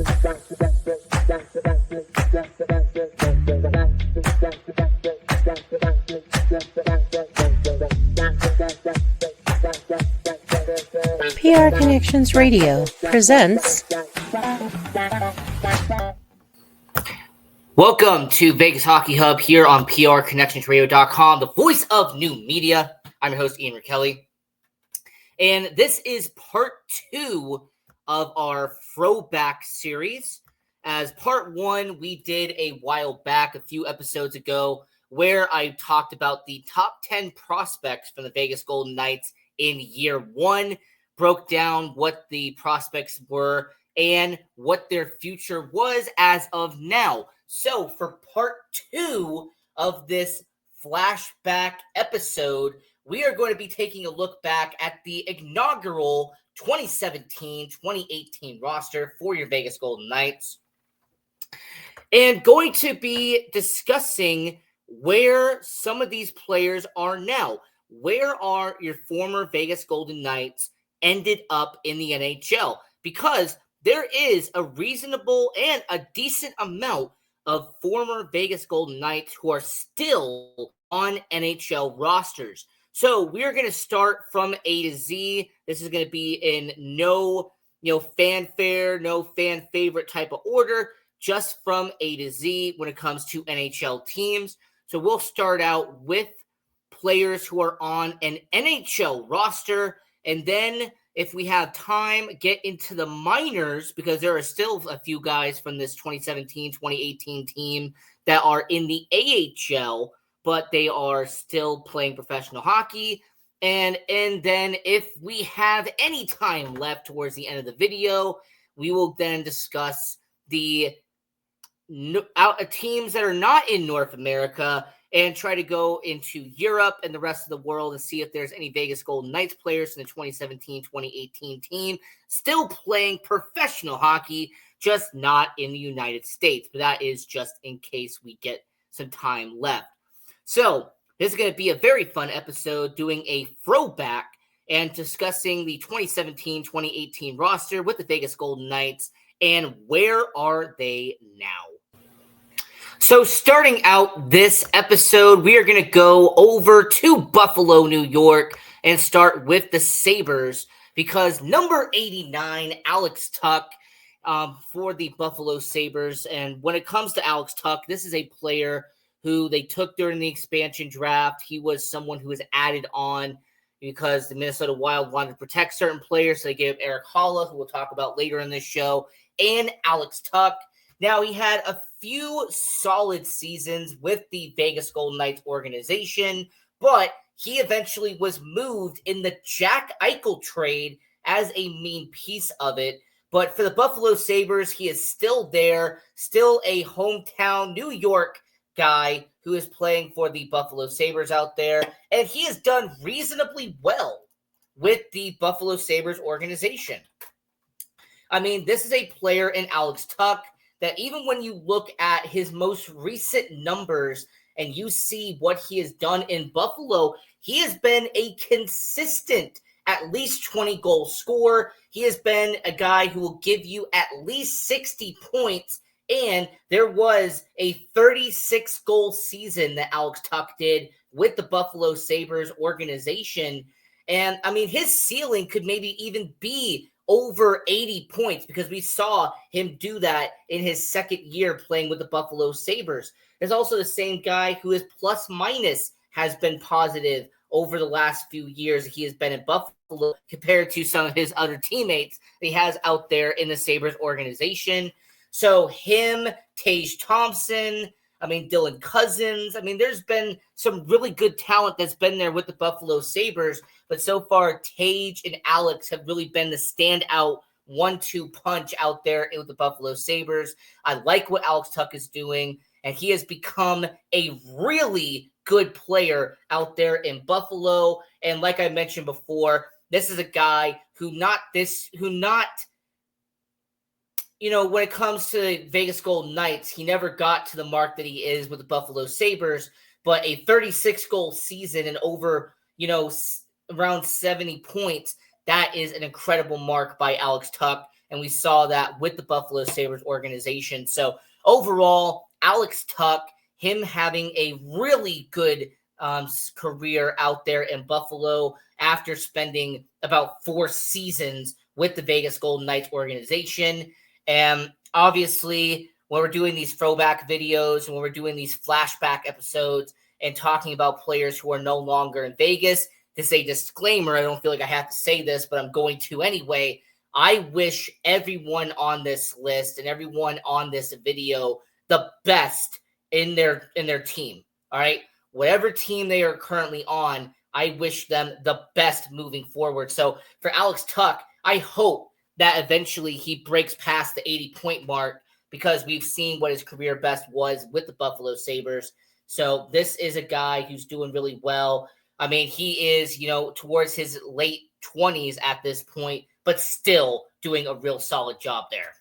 PR Connections Radio presents. Welcome to Vegas Hockey Hub here on PRConnectionsRadio.com, the voice of new media. I'm your host, Ian Rachiele. And this is part 2 of our throwback series. As part 1, we did a while back, a few episodes ago, where I talked about the top 10 prospects from the Vegas Golden Knights in year 1, broke down what the prospects were and what their future was as of now. So for part 2 of this flashback episode, we are going to be taking a look back at the inaugural 2017-2018 roster for your Vegas Golden Knights, and going to be discussing where some of these players are now. Where are your former Vegas Golden Knights ended up in the NHL? Because there is a reasonable and a decent amount of former Vegas Golden Knights who are still on NHL rosters. So we're going to start from A to Z. This is going to be in no fanfare, no fan favorite type of order, just from A to Z when it comes to NHL teams. So we'll start out with players who are on an NHL roster, and then if we have time, get into the minors, because there are still a few guys from this 2017-2018 team that are in the AHL, but they are still playing professional hockey. And then if we have any time left towards the end of the video, we will then discuss the teams that are not in North America and try to go into Europe and the rest of the world and see if there's any Vegas Golden Knights players in the 2017-2018 team still playing professional hockey, just not in the United States. But that is just in case we get some time left. So this is going to be a very fun episode, doing a throwback and discussing the 2017-2018 roster with the Vegas Golden Knights and where are they now. So starting out this episode, we are going to go over to Buffalo, New York, and start with the Sabres, because number 89, Alex Tuch, for the Buffalo Sabres. And when it comes to Alex Tuch, this is a player who they took during the expansion draft. He was someone who was added on because the Minnesota Wild wanted to protect certain players, so they gave Eric Holla, who we'll talk about later in this show, and Alex Tuch. Now, he had a few solid seasons with the Vegas Golden Knights organization, but he eventually was moved in the Jack Eichel trade as a main piece of it. But for the Buffalo Sabres, he is still there, still a hometown New York guy who is playing for the Buffalo Sabres out there, and he has done reasonably well with the Buffalo Sabres organization. I mean, this is a player in Alex Tuch that even when you look at his most recent numbers and you see what he has done in Buffalo, he has been a consistent at least 20-goal scorer. He has been a guy who will give you at least 60 points, and there was a 36-goal season that Alex Tuch did with the Buffalo Sabres organization. And, I mean, his ceiling could maybe even be over 80 points, because we saw him do that in his second year playing with the Buffalo Sabres. There's also the same guy who is plus minus has been positive over the last few years he has been in Buffalo compared to some of his other teammates that he has out there in the Sabres organization. So him, Tage Thompson, Dylan Cousins. There's been some really good talent that's been there with the Buffalo Sabres, but so far, Tage and Alex have really been the standout 1-2 punch out there with the Buffalo Sabres. I like what Alex Tuch is doing, and he has become a really good player out there in Buffalo. And like I mentioned before, this is a guy when it comes to the Vegas Golden Knights, he never got to the mark that he is with the Buffalo Sabres, but a 36-goal season and over, around 70 points, that is an incredible mark by Alex Tuch. and we saw that with the Buffalo Sabres organization. So overall, Alex Tuch, him having a really good career out there in Buffalo after spending about 4 seasons with the Vegas Golden Knights organization. And obviously, when we're doing these throwback videos and when we're doing these flashback episodes and talking about players who are no longer in Vegas, this is a disclaimer. I don't feel like I have to say this, but I'm going to anyway. I wish everyone on this list and everyone on this video the best in their team. All right. Whatever team they are currently on, I wish them the best moving forward. So for Alex Tuch, I hope that eventually he breaks past the 80-point mark because we've seen what his career best was with the Buffalo Sabres. So this is a guy who's doing really well. I mean, he is, towards his late 20s at this point, but still doing a real solid job there.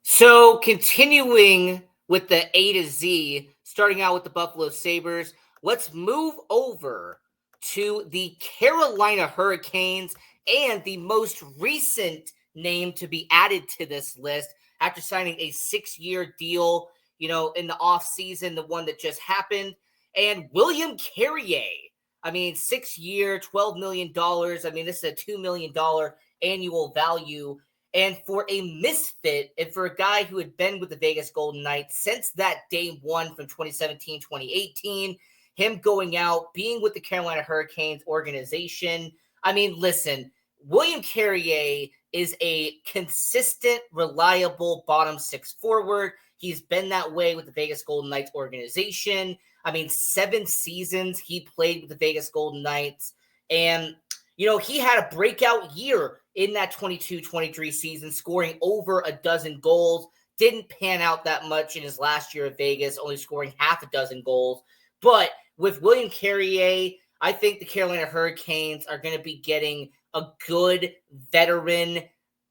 So continuing with the A to Z, starting out with the Buffalo Sabres, let's move over to the Carolina Hurricanes and the most recent name to be added to this list after signing a 6-year deal, in the offseason, the one that just happened, and William Carrier. I mean, 6-year, $12 million. I mean, this is a $2 million annual value. And for a misfit, and for a guy who had been with the Vegas Golden Knights since that day one from 2017, 2018, him going out, being with the Carolina Hurricanes organization. I mean, listen, William Carrier is a consistent, reliable bottom 6 forward. He's been that way with the Vegas Golden Knights organization. I mean, 7 seasons he played with the Vegas Golden Knights. And, he had a breakout year in that 22-23 season, scoring over a dozen goals. Didn't pan out that much in his last year at Vegas, only scoring half a dozen goals. But with William Carrier, I think the Carolina Hurricanes are going to be getting a good veteran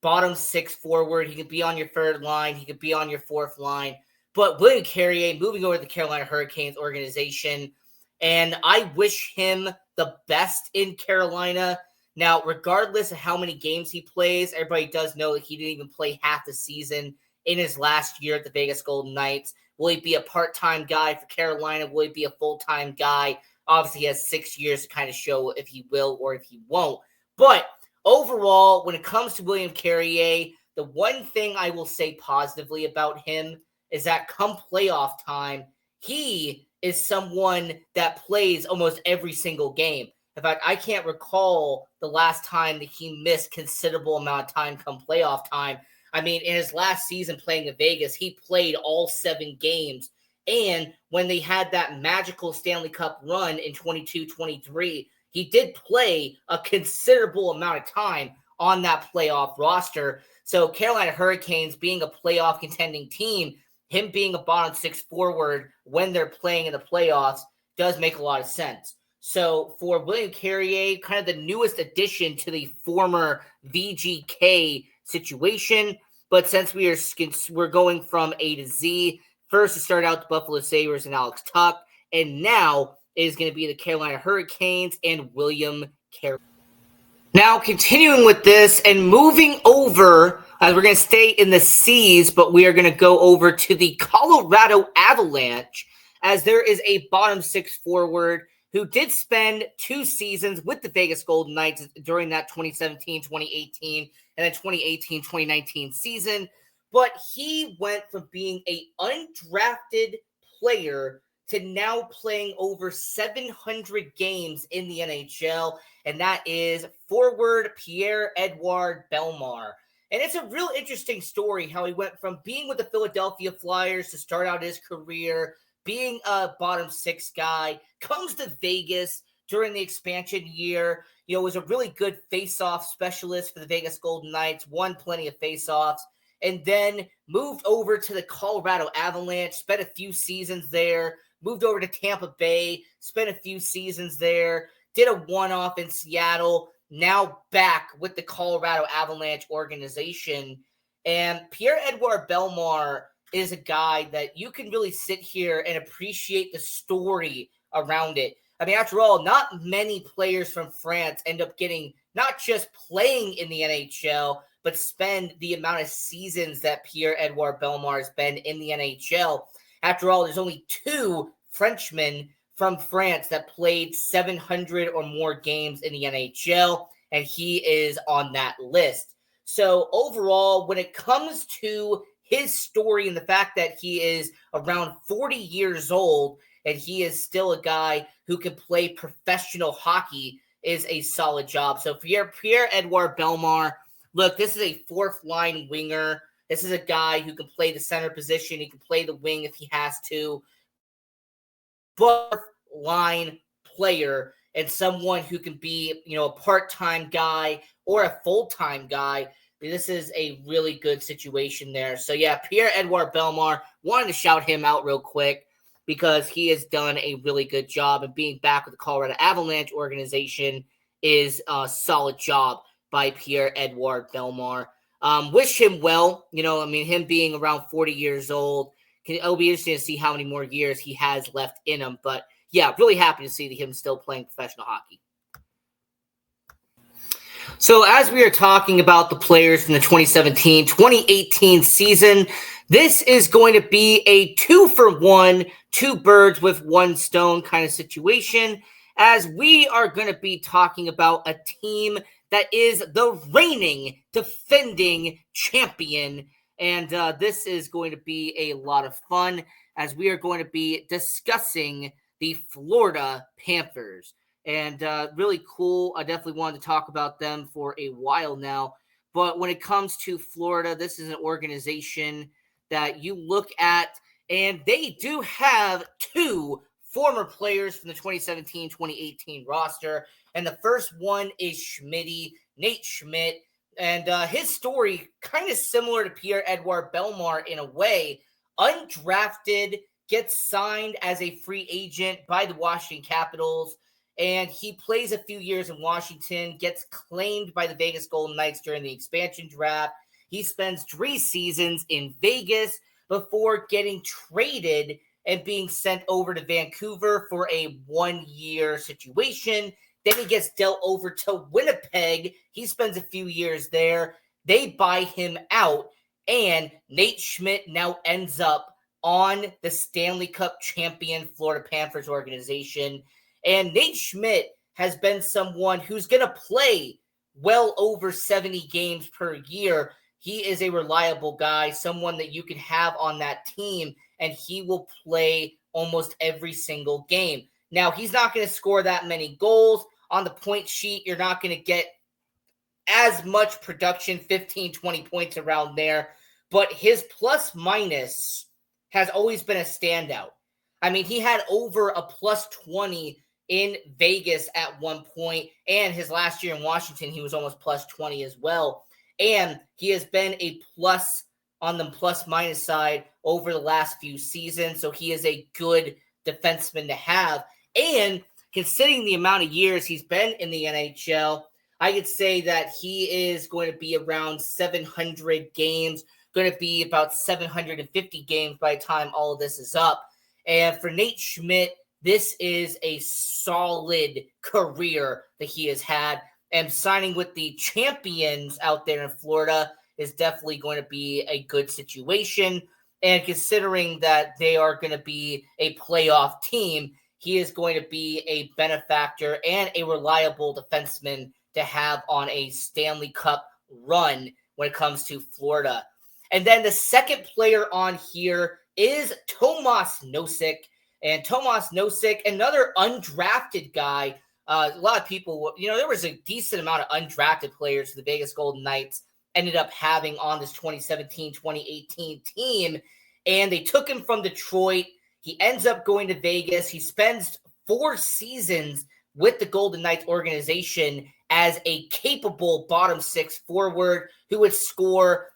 bottom 6 forward. He could be on your 3rd line. He could be on your 4th line. But William Carrier moving over to the Carolina Hurricanes organization, and I wish him the best in Carolina. Now, regardless of how many games he plays, everybody does know that he didn't even play half the season in his last year at the Vegas Golden Knights. Will he be a part-time guy for Carolina? Will he be a full-time guy? Obviously, he has 6 years to kind of show if he will or if he won't. But overall, when it comes to William Carrier, the one thing I will say positively about him is that come playoff time, he is someone that plays almost every single game. In fact, I can't recall the last time that he missed considerable amount of time come playoff time. I mean, in his last season playing in Vegas, he played all 7 games. And when they had that magical Stanley Cup run in 22-23, he did play a considerable amount of time on that playoff roster. So Carolina Hurricanes being a playoff contending team, him being a bottom 6 forward when they're playing in the playoffs does make a lot of sense. So for William Carrier, kind of the newest addition to the former VGK situation. But since we're going from A to Z, first to start out the Buffalo Sabres and Alex Tuch, and now it is going to be the Carolina Hurricanes and William Carrier. Now continuing with this and moving over, as we're going to stay in the C's, but we are going to go over to the Colorado Avalanche, as there is a bottom 6 forward who did spend 2 seasons with the Vegas Golden Knights during that 2017-2018 and then 2018-2019 season. But he went from being an undrafted player to now playing over 700 games in the NHL, and that is forward Pierre-Edouard Bellemare. And it's a real interesting story how he went from being with the Philadelphia Flyers to start out his career, being a bottom 6 guy, comes to Vegas during the expansion year, was a really good face-off specialist for the Vegas Golden Knights, won plenty of face-offs, and then moved over to the Colorado Avalanche, spent a few seasons there, moved over to Tampa Bay, spent a few seasons there, did a one-off in Seattle, now back with the Colorado Avalanche organization. And Pierre-Edouard Bellemare is a guy that you can really sit here and appreciate the story around it. I mean, after all, not many players from France end up getting not just playing in the NHL, but spend the amount of seasons that Pierre-Edouard Bellemare has been in the NHL. After all, there's only 2 Frenchmen from France that played 700 or more games in the NHL, and he is on that list. So overall, when it comes to his story and the fact that he is around 40 years old and he is still a guy who can play professional hockey is a solid job. So Pierre-Edouard Bellemare, look, this is a 4th-line winger. This is a guy who can play the center position. He can play the wing if he has to. But line player and someone who can be, a part-time guy or a full-time guy. This is a really good situation there. So, yeah, Pierre-Edouard Bellemare, wanted to shout him out real quick because he has done a really good job, and being back with the Colorado Avalanche organization is a solid job by Pierre-Edouard Bellemare. Wish him well. Him being around 40 years old, it'll be interesting to see how many more years he has left in him. But, yeah, really happy to see him still playing professional hockey. So as we are talking about the players in the 2017-2018 season, this is going to be a 2-for-1, 2 birds with 1 stone kind of situation, as we are going to be talking about a team that is the reigning, defending champion. And this is going to be a lot of fun, as we are going to be discussing the Florida Panthers. And really cool. I definitely wanted to talk about them for a while now. But when it comes to Florida, this is an organization that you look at, and they do have 2 former players from the 2017-2018 roster. And the first one is Schmitty, Nate Schmidt. And his story kind of similar to Pierre-Edouard Bellemare in a way. Undrafted, gets signed as a free agent by the Washington Capitals. And he plays a few years in Washington, gets claimed by the Vegas Golden Knights during the expansion draft. He spends 3 seasons in Vegas before getting traded and being sent over to Vancouver for a 1-year situation. Then he gets dealt over to Winnipeg. He spends a few years there. They buy him out, and Nate Schmidt now ends up on the Stanley Cup champion Florida Panthers organization. And Nate Schmidt has been someone who's going to play well over 70 games per year. He is a reliable guy, someone that you can have on that team, and he will play almost every single game. Now, he's not going to score that many goals. On the point sheet, you're not going to get as much production, 15, 20 points around there. But his plus-minus has always been a standout. He had over a plus 20 in Vegas at one point, and his last year in Washington, he was almost plus 20 as well. And he has been a plus on the plus-minus side over the last few seasons, so he is a good defenseman to have. And considering the amount of years he's been in the NHL, I could say that he is going to be around 700 games, going to be about 750 games by the time all of this is up. And for Nate Schmidt, this is a solid career that he has had. And signing with the champions out there in Florida is definitely going to be a good situation. And considering that they are going to be a playoff team, he is going to be a benefactor and a reliable defenseman to have on a Stanley Cup run when it comes to Florida. And then the second player on here is Tomas Nosek. And Tomas Nosek, another undrafted guy. A lot of people, there was a decent amount of undrafted players the Vegas Golden Knights ended up having on this 2017-2018 team. And they took him from Detroit. He ends up going to Vegas. He spends 4 seasons with the Golden Knights organization as a capable bottom 6 forward who would score,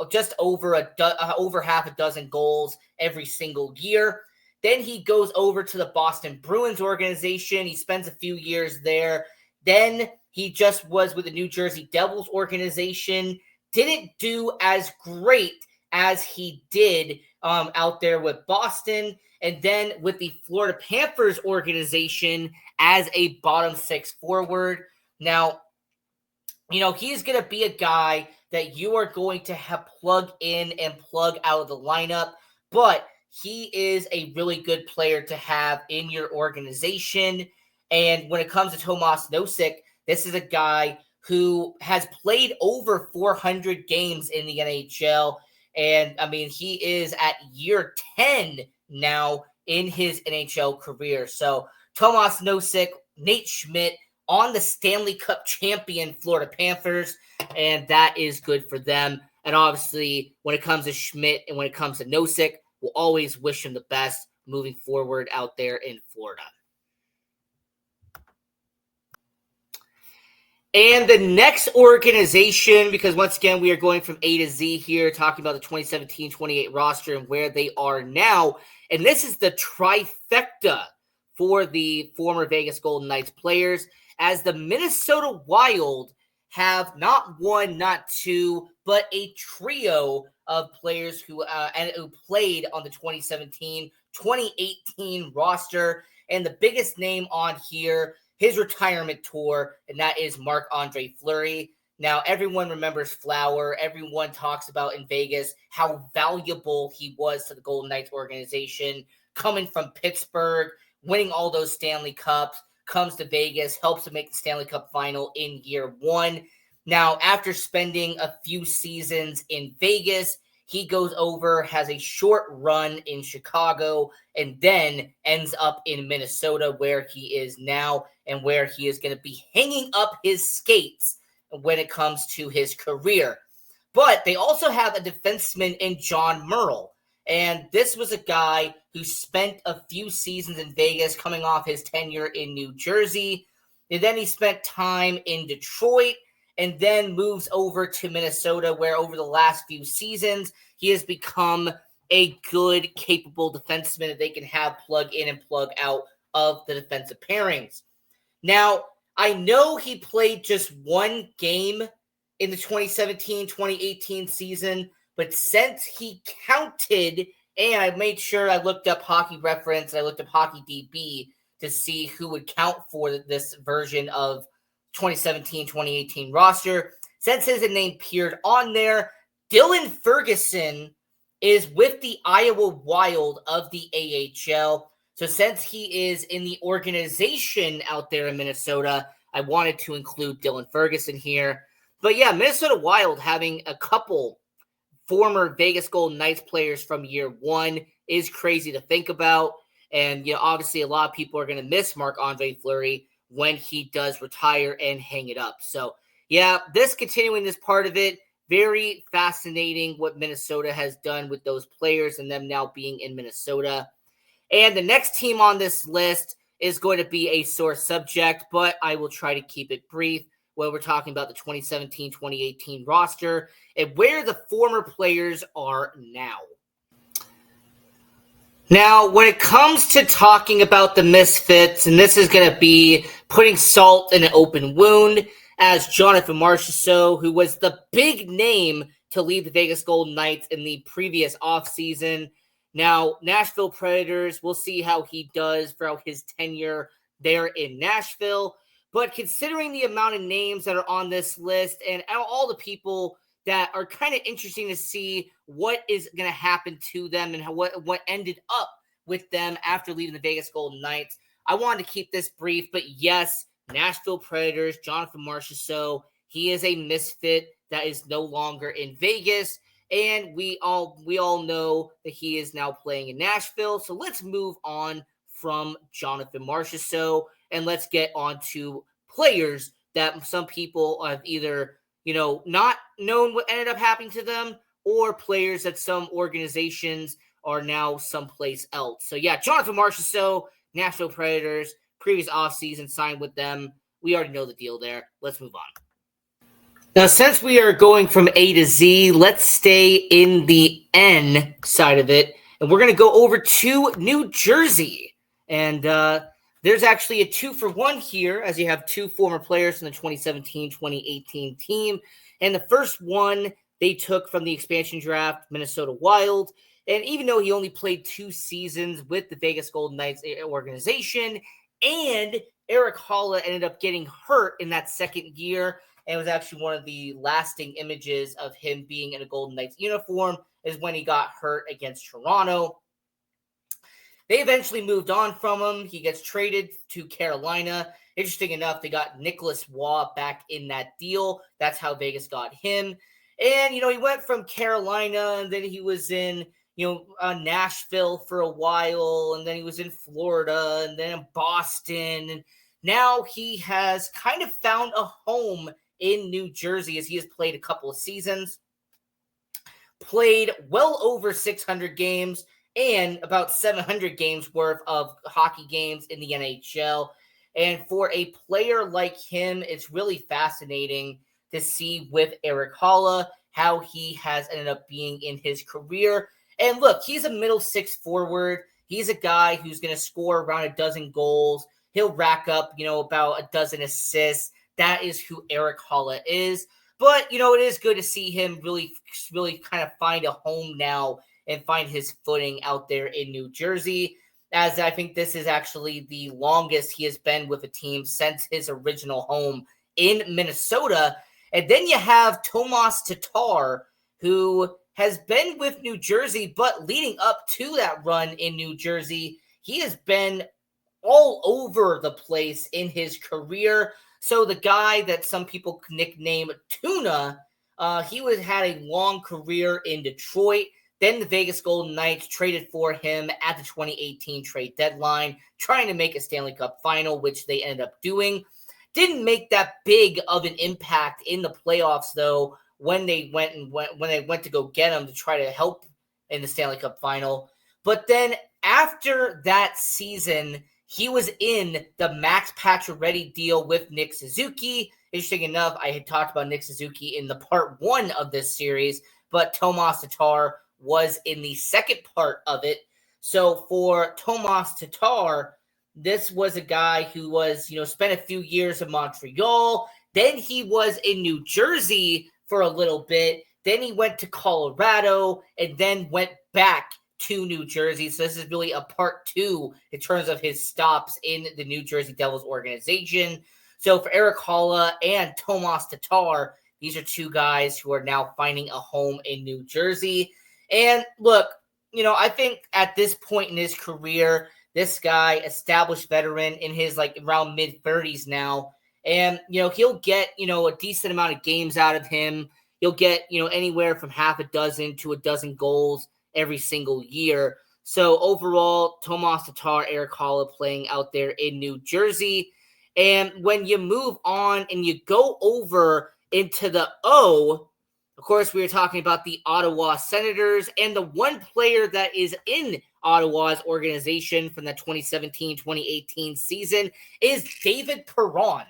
just over over half a dozen goals every single year. Then he goes over to the Boston Bruins organization. He spends a few years there. Then he just was with the New Jersey Devils organization. Didn't do as great as he did out there with Boston. And then with the Florida Panthers organization as a bottom 6 forward. Now, he's going to be a guy that you are going to have plug in and plug out of the lineup, but he is a really good player to have in your organization. And when it comes to Tomas Nosek, this is a guy who has played over 400 games in the NHL. And I mean, he is at year 10 now in his NHL career. So Tomas Nosek, Nate Schmidt, on the Stanley Cup champion Florida Panthers, and that is good for them. And obviously, when it comes to Schmidt and when it comes to Nosek, we'll always wish him the best moving forward out there in Florida. And the next organization, because once again, we are going from A to Z here, talking about the 2017-28 roster and where they are now. And this is the trifecta for the former Vegas Golden Knights players, as the Minnesota Wild have not one, not two, but a trio of players who played on the 2017-2018 roster. And the biggest name on here, his retirement tour, and that is Marc-Andre Fleury. Now, everyone remembers Flower. Everyone talks about in Vegas how valuable he was to the Golden Knights organization, coming from Pittsburgh, winning all those Stanley Cups, comes to Vegas, helps to make the Stanley Cup final in year one. Now, after spending a few seasons in Vegas, he goes over, has a short run in Chicago, and then ends up in Minnesota, where he is now and where he is going to be hanging up his skates when it comes to his career. But they also have a defenseman in John Merle. And this was a guy who spent a few seasons in Vegas coming off his tenure in New Jersey. And then he spent time in Detroit and then moves over to Minnesota, where over the last few seasons, he has become a good, capable defenseman that they can have plug in and plug out of the defensive pairings. Now, I know he played just one game in the 2017-2018 season, but since he counted, and I made sure I looked up Hockey Reference, and I looked up Hockey DB to see who would count for this version of 2017-2018 roster. Since his name appeared on there, Dylan Ferguson is with the Iowa Wild of the AHL. So since he is in the organization out there in Minnesota, I wanted to include Dylan Ferguson here. But yeah, Minnesota Wild having a couple former Vegas Golden Knights players from year one is crazy to think about. And, obviously a lot of people are going to miss Marc-Andre Fleury when he does retire and hang it up. So, yeah, continuing this part of it, very fascinating what Minnesota has done with those players and them now being in Minnesota. And the next team on this list is going to be a sore subject, but I will try to keep it brief when we're talking about the 2017-2018 roster and where the former players are now. Now, when it comes to talking about the misfits, and this is going to be putting salt in an open wound, as Jonathan Marchessault, who was the big name to lead the Vegas Golden Knights in the previous offseason. Now, Nashville Predators, we'll see how he does throughout his tenure there in Nashville. But considering the amount of names that are on this list and all the people that are kind of interesting to see what is going to happen to them and what ended up with them after leaving the Vegas Golden Knights, I wanted to keep this brief. But yes, Nashville Predators, Jonathan Marchessault, he is a misfit that is no longer in Vegas. And we all know that he is now playing in Nashville. So let's move on from Jonathan Marchessault and let's get on to players that some people have either, not known what ended up happening to them, or players that some organizations are now someplace else. So yeah, Jonathan Marchessault, Nashville Predators, previous offseason signed with them. We already know the deal there. Let's move on. Now, since we are going from A to Z, let's stay in the N side of it. And we're going to go over to New Jersey. And there's actually a 2-for-1 here, as you have two former players from the 2017-2018 team. And the first one they took from the expansion draft, Minnesota Wild. And even though he only played 2 seasons with the Vegas Golden Knights organization, and Eric Holla ended up getting hurt in that second year, and it was actually one of the lasting images of him being in a Golden Knights uniform, is when he got hurt against Toronto. They eventually moved on from him. He gets traded to Carolina. Interesting enough, they got Nicholas Waugh back in that deal. That's how Vegas got him. And, he went from Carolina, and then he was in, Nashville for a while, and then he was in Florida, and then in Boston. And now he has kind of found a home in New Jersey, as he has played a couple of seasons, played well over 600 games, and about 700 games worth of hockey games in the NHL. And for a player like him, it's really fascinating to see with Erik Haula how he has ended up being in his career. And look, he's a middle six forward. He's a guy who's going to score around a dozen goals. He'll rack up, about a dozen assists. That is who Erik Haula is. But, it is good to see him really, really kind of find a home now and find his footing out there in New Jersey, as I think this is actually the longest he has been with a team since his original home in Minnesota. And then you have Tomas Tatar, who has been with New Jersey, but leading up to that run in New Jersey, he has been all over the place in his career. So the guy that some people nickname Tuna, he had a long career in Detroit. Then the Vegas Golden Knights traded for him at the 2018 trade deadline, trying to make a Stanley Cup final, which they ended up doing. Didn't make that big of an impact in the playoffs, though, when they went to go get him to try to help in the Stanley Cup final. But then after that season, he was in the Max Pacioretty deal with Nick Suzuki. Interesting enough, I had talked about Nick Suzuki in the part 1 of this series, but Tomas Tatar was in the second part of it. So for Tomas Tatar, this was a guy who was, spent a few years in Montreal. Then he was in New Jersey for a little bit. Then he went to Colorado and then went back to New Jersey. So this is really a part 2 in terms of his stops in the New Jersey Devils organization. So for Erik Haula and Tomas Tatar, these are two guys who are now finding a home in New Jersey. And look, I think at this point in his career, this guy, established veteran in his around mid-30s now, and he'll get a decent amount of games out of him. He'll get anywhere from half a dozen to a dozen goals every single year. So overall, Tomas Tatar, Erik Haula playing out there in New Jersey. And when you move on and you go over into the O, of course, we were talking about the Ottawa Senators, and the one player that is in Ottawa's organization from the 2017-2018 season is David Perron.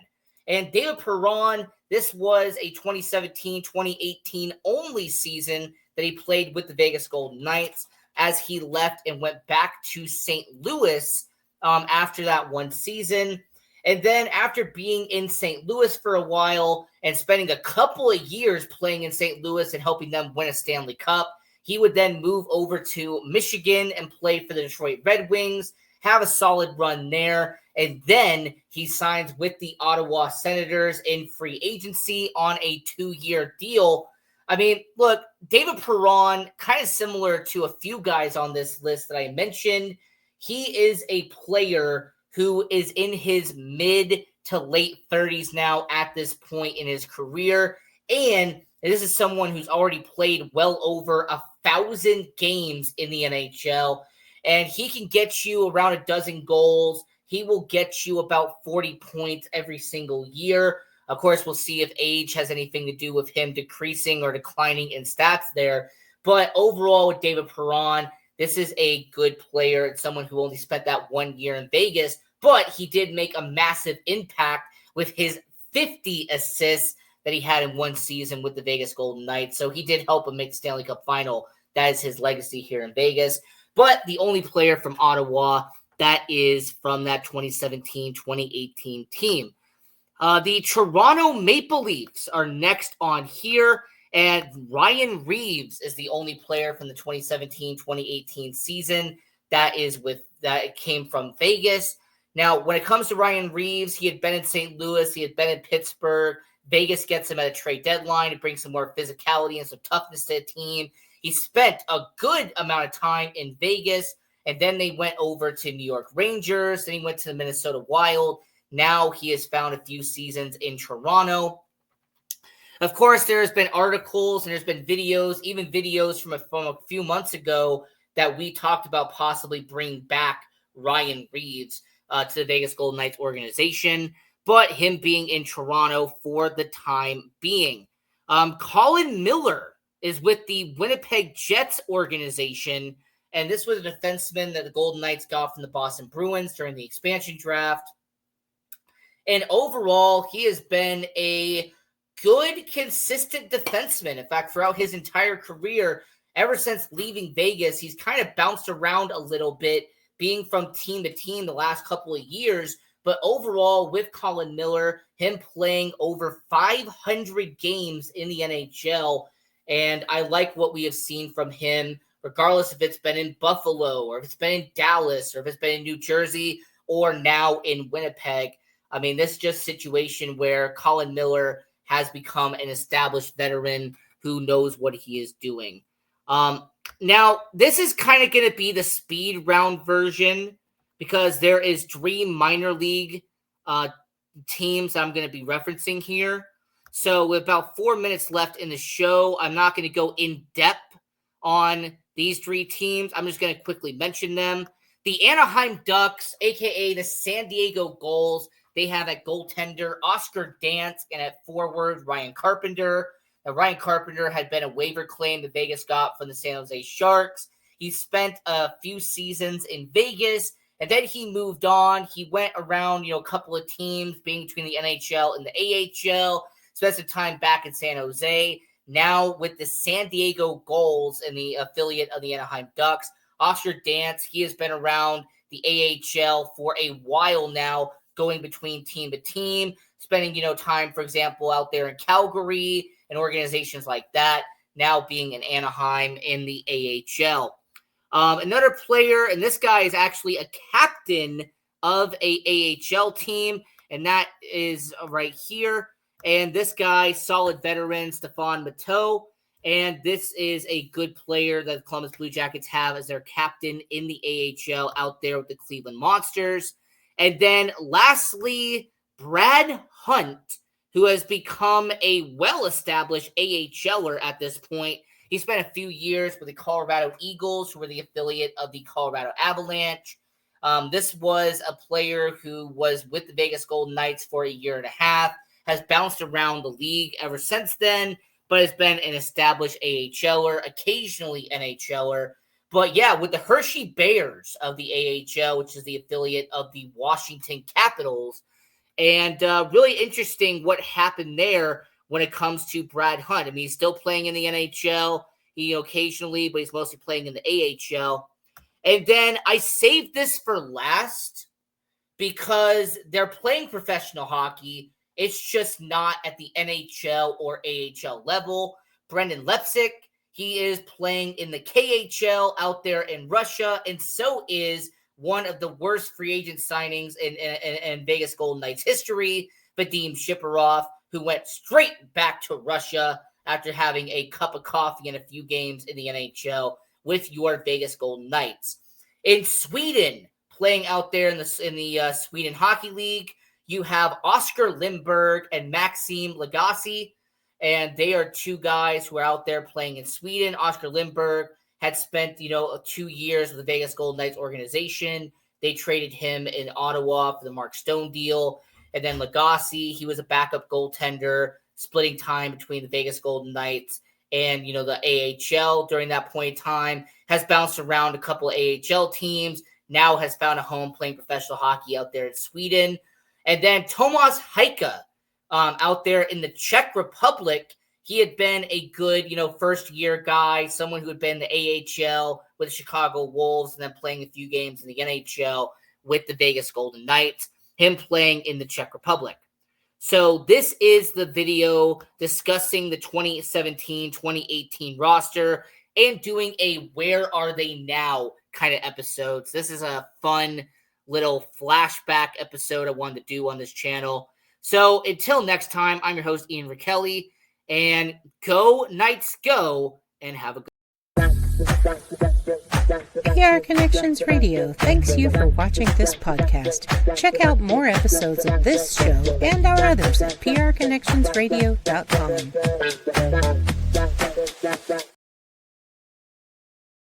And David Perron, this was a 2017-2018 only season that he played with the Vegas Golden Knights, as he left and went back to St. Louis after that one season. And then after being in St. Louis for a while and spending a couple of years playing in St. Louis and helping them win a Stanley Cup, he would then move over to Michigan and play for the Detroit Red Wings, have a solid run there, and then he signs with the Ottawa Senators in free agency on a 2-year deal. I mean, look, David Perron, kind of similar to a few guys on this list that I mentioned. He is a player who is in his mid to late 30s now at this point in his career. And this is someone who's already played well over 1,000 games in the NHL. And he can get you around a dozen goals. He will get you about 40 points every single year. Of course, we'll see if age has anything to do with him decreasing or declining in stats there. But overall, with David Perron, this is a good player. It's someone who only spent that 1 year in Vegas, but he did make a massive impact with his 50 assists that he had in one season with the Vegas Golden Knights. So he did help him make the Stanley Cup final. That is his legacy here in Vegas. But the only player from Ottawa that is from that 2017-2018 team. The Toronto Maple Leafs are next on here, and Ryan Reeves is the only player from the 2017-2018 season that came from Vegas. Now, when it comes to Ryan Reeves, he had been in St. Louis, he had been in Pittsburgh. Vegas gets him at a trade deadline to bring some more physicality and some toughness to the team. He spent a good amount of time in Vegas, and then they went over to New York Rangers. Then he went to the Minnesota Wild. Now he has found a few seasons in Toronto. Of course, there's been articles and there's been videos, even videos from a few months ago that we talked about possibly bringing back Ryan Reeves to the Vegas Golden Knights organization, but him being in Toronto for the time being. Colin Miller is with the Winnipeg Jets organization, and this was a defenseman that the Golden Knights got from the Boston Bruins during the expansion draft. And overall, he has been a good, consistent defenseman. In fact, throughout his entire career, ever since leaving Vegas, he's kind of bounced around a little bit, being from team to team the last couple of years. But overall, with Colin Miller, him playing over 500 games in the NHL, and I like what we have seen from him, regardless if it's been in Buffalo or if it's been in Dallas or if it's been in New Jersey or now in Winnipeg. I mean, this is just a situation where Colin Miller has become an established veteran who knows what he is doing. Now, this is kind of going to be the speed round version because there is 3 minor league teams I'm going to be referencing here. So with about 4 minutes left in the show, I'm not going to go in depth on these 3 teams. I'm just going to quickly mention them. The Anaheim Ducks, a.k.a. the San Diego Gulls, they have at goaltender Oscar Dance and at forward Ryan Carpenter. Now, Ryan Carpenter had been a waiver claim that Vegas got from the San Jose Sharks. He spent a few seasons in Vegas, and then he moved on. He went around, a couple of teams, being between the NHL and the AHL. Spent some time back in San Jose. Now with the San Diego Gulls and the affiliate of the Anaheim Ducks, Oscar Dance, he has been around the AHL for a while now, going between team to team, spending, time, for example, out there in Calgary and organizations like that, now being in Anaheim in the AHL. Another player, and this guy is actually a captain of a AHL team, and that is right here. And this guy, solid veteran, Stephane Matteau. And this is a good player that the Columbus Blue Jackets have as their captain in the AHL out there with the Cleveland Monsters. And then lastly, Brad Hunt, who has become a well-established AHLer at this point. He spent a few years with the Colorado Eagles, who were the affiliate of the Colorado Avalanche. This was a player who was with the Vegas Golden Knights for a year and a half, has bounced around the league ever since then, but has been an established AHLer, occasionally NHLer. But yeah, with the Hershey Bears of the AHL, which is the affiliate of the Washington Capitals, and really interesting what happened there when it comes to Brad Hunt. I mean, he's still playing in the NHL, occasionally, but he's mostly playing in the AHL. And then I saved this for last because they're playing professional hockey. It's just not at the NHL or AHL level. Brendan Lepsic, he is playing in the KHL out there in Russia, and so is one of the worst free agent signings in Vegas Golden Knights history, Vadim Shiparov, who went straight back to Russia after having a cup of coffee and a few games in the NHL with your Vegas Golden Knights. In Sweden, playing out there in the Sweden Hockey League, you have Oscar Lindberg and Maxim Lagasse, and they are 2 guys who are out there playing in Sweden. Oscar Lindberg had spent, 2 years with the Vegas Golden Knights organization. They traded him in Ottawa for the Mark Stone deal. And then Lagasse, he was a backup goaltender, splitting time between the Vegas Golden Knights and, the AHL during that point in time. Has bounced around a couple of AHL teams, now has found a home playing professional hockey out there in Sweden. And then Tomas Haika, out there in the Czech Republic, he had been a good, first-year guy, someone who had been in the AHL with the Chicago Wolves and then playing a few games in the NHL with the Vegas Golden Knights, him playing in the Czech Republic. So this is the video discussing the 2017-2018 roster and doing a Where Are They Now kind of episodes. This is a fun little flashback episode I wanted to do on this channel. So until next time, I'm your host, Ian Rachiele, and go Knights go, and have a good PR Connections Radio thanks you for watching this podcast. Check out more episodes of this show and our others at prconnectionsradio.com.